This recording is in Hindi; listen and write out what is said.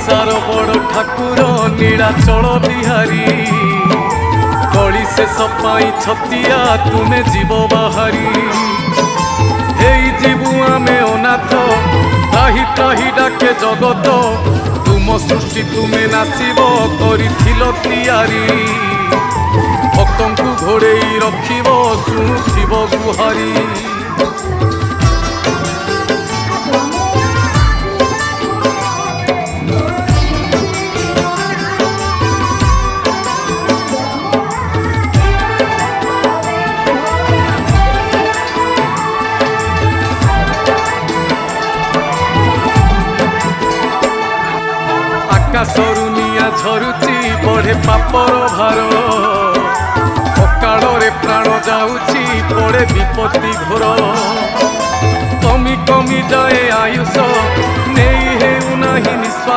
ओडिशार बड़ ठाकुर नीलाचल बिहारी कली शेष पाई छतिया तुमे जीव बाहारी हेई जीवु आमे अनाथ त्राही त्राही डाके जगत तुम सृष्टि तुमे नासिब करिथिल तियारी भक्तंकु घोड़ेई रखिब शुणुथिब गुहारी आकाशरु निया झरुची बढ़े पापर भार अकाଳରେ प्राण जाऊची पड़े विपत्ति घोर कमी कमी जाए आयुष नहीं हेउ नाही निश्वास।